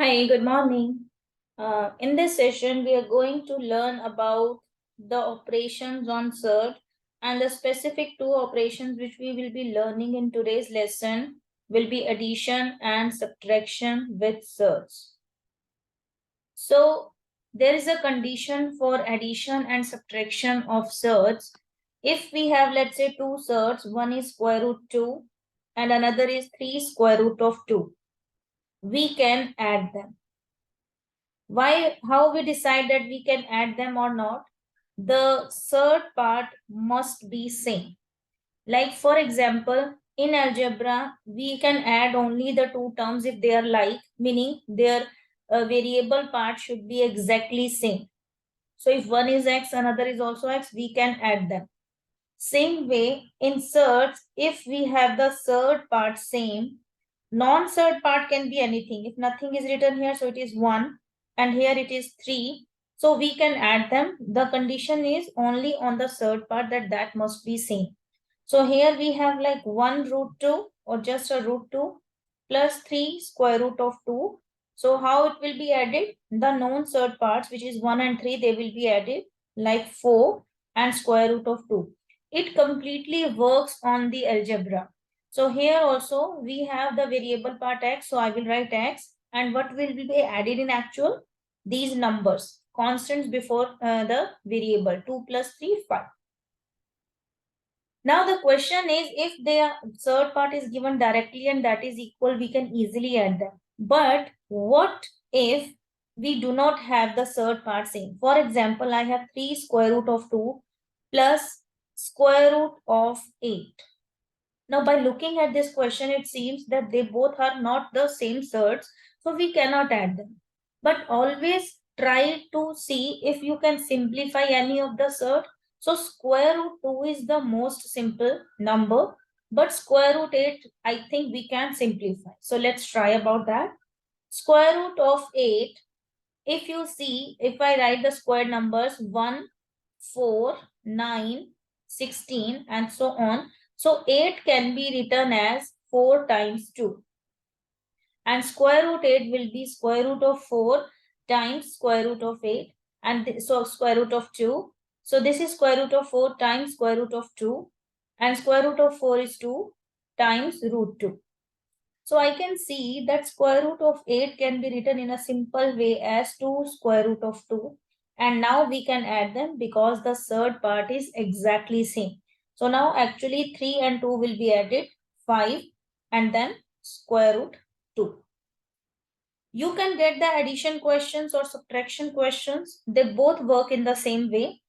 Hi, good morning. In this session, we are going to learn about the operations on Surd, and the specific two operations which we will be learning in today's lesson will be addition and subtraction with Surds. So there is a condition for addition and subtraction of Surds. If we have, let's say, two Surds, one is square root 2 and another is 3 square root of 2, we can add them. How we decide that we can add them or not? The third part must be same. Like for example, in algebra, we can add only the two terms if they are like, meaning their variable part should be exactly same. So if one is x, another is also x, we can add them. Same way, in surds, if we have the third part same, non-surd part can be anything. If nothing is written here, so it is 1 and here it is 3. So we can add them. The condition is only on the third part that must be same. So here we have like 1 root 2 or just a root 2 plus 3 square root of 2. So how it will be added? The non-surd parts, which is 1 and 3, they will be added like 4 and square root of 2. It completely works on the algebra. So here also we have the variable part x. So I will write x, and what will be added in actual? These numbers, constants before the variable, 2 plus 3, 5. Now the question is, if the third part is given directly and that is equal, we can easily add them. But what if we do not have the third part same? For example, I have 3 square root of 2 plus square root of 8. Now, by looking at this question, it seems that they both are not the same surds, so we cannot add them. But always try to see if you can simplify any of the surd. So square root 2 is the most simple number, but square root 8, I think we can simplify. So let's try about that. Square root of 8, if you see, if I write the square numbers 1, 4, 9, 16 and so on. So 8 can be written as 4 times 2. And square root 8 will be square root of 4 times square root of 8. And so square root of 2. So this is square root of 4 times square root of 2. And square root of 4 is 2 times root 2. So I can see that square root of 8 can be written in a simple way as 2 square root of 2. And now we can add them because the third part is exactly same. So now actually 3 and 2 will be added, 5 and then square root 2. You can get the addition questions or subtraction questions. They both work in the same way.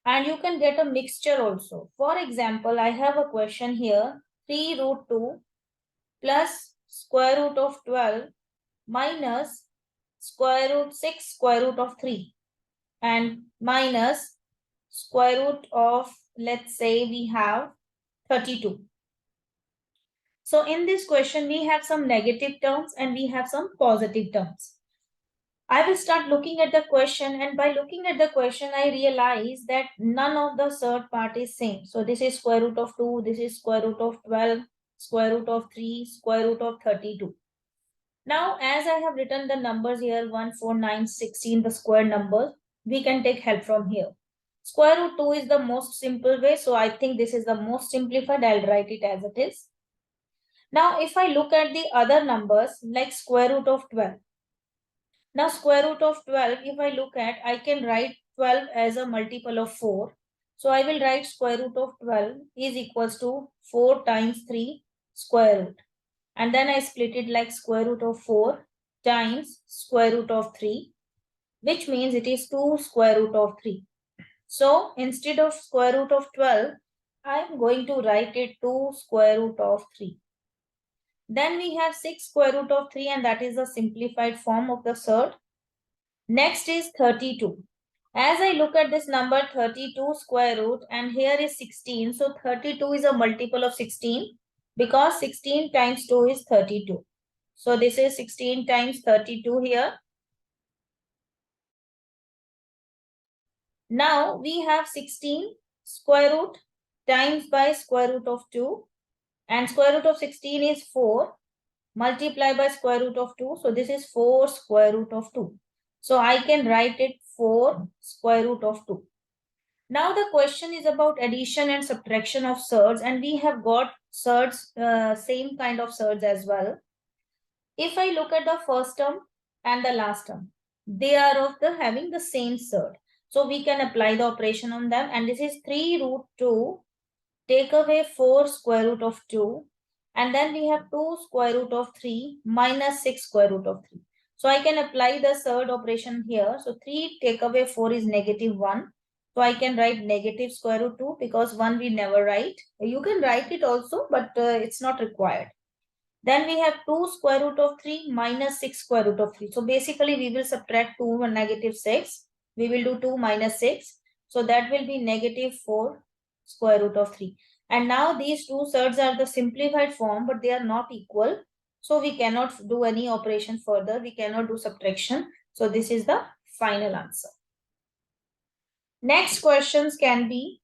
And you can get a mixture also. For example, I have a question here, 3 root 2 plus square root of 12 minus square root 6 square root of 3 and minus square root of, let's say we have 32. So in this question, we have some negative terms and we have some positive terms. I will start looking at the question, and by looking at the question, I realize that none of the third part is same. So this is square root of 2, this is square root of 12, square root of 3, square root of 32. Now, as I have written the numbers here, 1, 4, 9, 16, the square numbers, we can take help from here. Square root 2 is the most simple way. So I think this is the most simplified. I'll write it as it is. Now, if I look at the other numbers like square root of 12. Now, square root of 12, if I look at, I can write 12 as a multiple of 4. So I will write square root of 12 is equals to 4 times 3 square root. And then I split it like square root of 4 times square root of 3, which means it is 2 square root of 3. So instead of square root of 12, I am going to write it 2 square root of 3. Then we have 6 square root of 3, and that is the simplified form of the third. Next is 32. As I look at this number 32 square root, and here is 16. So 32 is a multiple of 16 because 16 times 2 is 32. So this is 16 times 32 here. Now we have 16 square root times by square root of 2, and square root of 16 is 4. multiply by square root of 2. So this is 4 square root of 2. So I can write it 4 square root of 2. Now the question is about addition and subtraction of surds, and we have got surds, same kind of surds as well. If I look at the first term and the last term, they are of the having the same surd. So we can apply the operation on them, and this is 3 root 2, take away 4 square root of 2, and then we have 2 square root of 3 minus 6 square root of 3. So I can apply the surd operation here. So 3 take away 4 is negative 1. So I can write negative square root 2 because 1 we never write. You can write it also, but it's not required. Then we have 2 square root of 3 minus 6 square root of 3. So basically we will subtract 2 and negative 6. We will do 2 minus 6. So that will be negative 4 square root of 3. And now these two surds are the simplified form, but they are not equal. So we cannot do any operation further. We cannot do subtraction. So this is the final answer. Next questions can be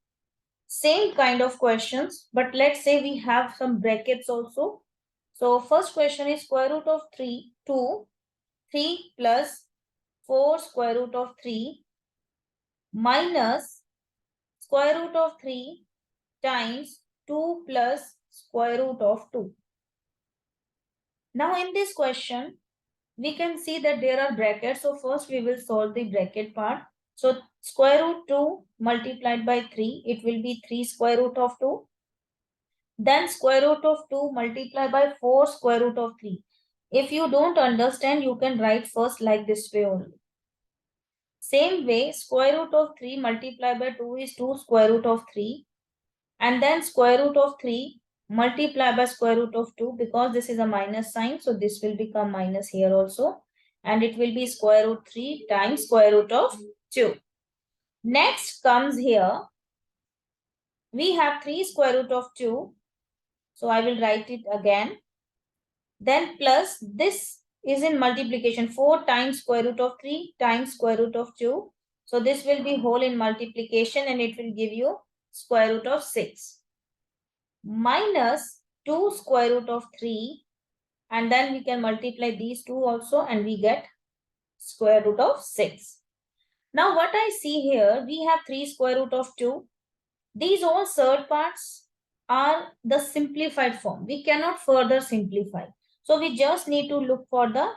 same kind of questions, but let's say we have some brackets also. So first question is square root of 3, 2, 3 plus 4 square root of 3 minus square root of 3 times 2 plus square root of 2. Now in this question, we can see that there are brackets. So first we will solve the bracket part. So square root 2 multiplied by 3, it will be 3 square root of 2. Then square root of 2 multiplied by 4 square root of 3. If you don't understand, you can write first like this way only. Same way, square root of 3 multiplied by 2 is 2 square root of 3. And then square root of 3 multiplied by square root of 2, because this is a minus sign. So this will become minus here also. And it will be square root 3 times square root of 2. Next comes here. We have 3 square root of 2. So I will write it again. Then plus this is in multiplication. 4 times square root of 3 times square root of 2. So this will be whole in multiplication and it will give you square root of 6. Minus 2 square root of 3. And then we can multiply these two also and we get square root of 6. Now what I see here, we have 3 square root of 2. These all surd parts are the simplified form. We cannot further simplify. So we just need to look for the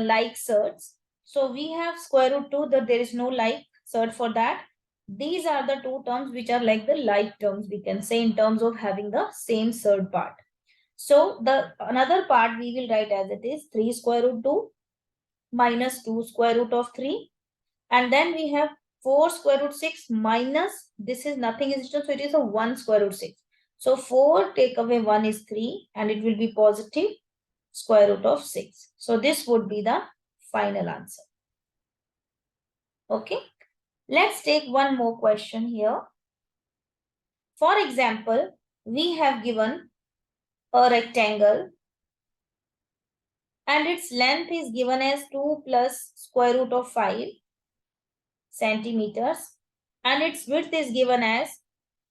like surds. So we have square root 2, that there is no like surd for that. These are the two terms which are like the like terms, we can say, in terms of having the same surd part. So the another part we will write as it is 3 square root 2 minus 2 square root of 3. And then we have 4 square root 6 minus, this is nothing is equal, so it is a 1 square root 6. So 4 take away 1 is 3 and it will be positive square root of 6. So this would be the final answer. Okay. Let's take one more question here. For example, we have given a rectangle and its length is given as 2 plus square root of 5 centimeters and its width is given as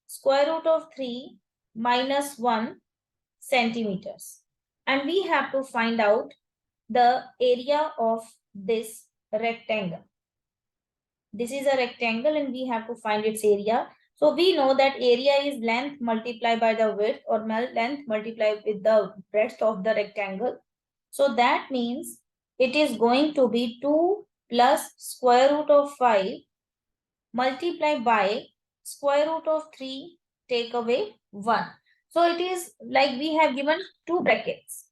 square root of 3 minus 1 centimeters. And we have to find out the area of this rectangle. This is a rectangle and we have to find its area. So we know that area is length multiplied by the width, or length multiplied with the breadth of the rectangle. So that means it is going to be 2 plus square root of 5 multiplied by square root of 3 take away 1. So it is like we have given two brackets.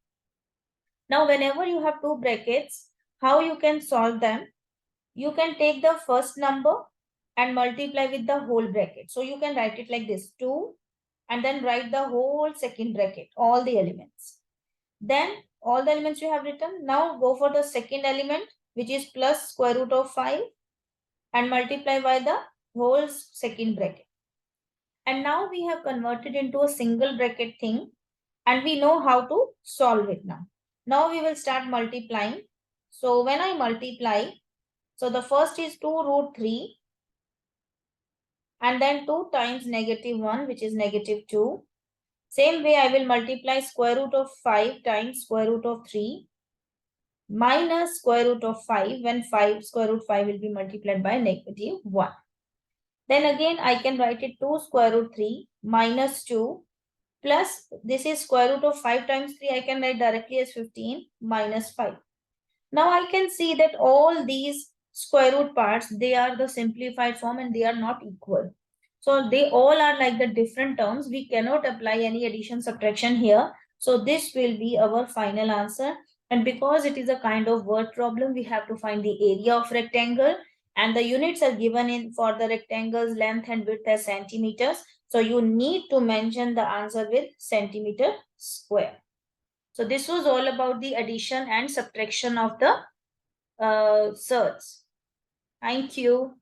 Now whenever you have two brackets, how you can solve them? You can take the first number and multiply with the whole bracket. So you can write it like this, 2, and then write the whole second bracket, all the elements. Then all the elements you have written. Now go for the second element, which is plus square root of 5 and multiply by the whole second bracket. And now we have converted into a single bracket thing and we know how to solve it now. Now we will start multiplying. So when I multiply, so the first is 2 root 3 and then 2 times negative 1, which is negative 2. Same way, I will multiply square root of 5 times square root of 3 minus square root of 5 when 5 square root 5 will be multiplied by negative 1. Then again, I can write it 2 square root 3 minus 2 plus this is square root of 5 times 3. I can write directly as 15 minus 5. Now I can see that all these square root parts, they are the simplified form and they are not equal. So they all are like the different terms. We cannot apply any addition subtraction here. So this will be our final answer. And because it is a kind of word problem, we have to find the area of rectangle. And the units are given in for the rectangle's length and width as centimeters. So you need to mention the answer with centimeter square. So this was all about the addition and subtraction of the surds. Thank you.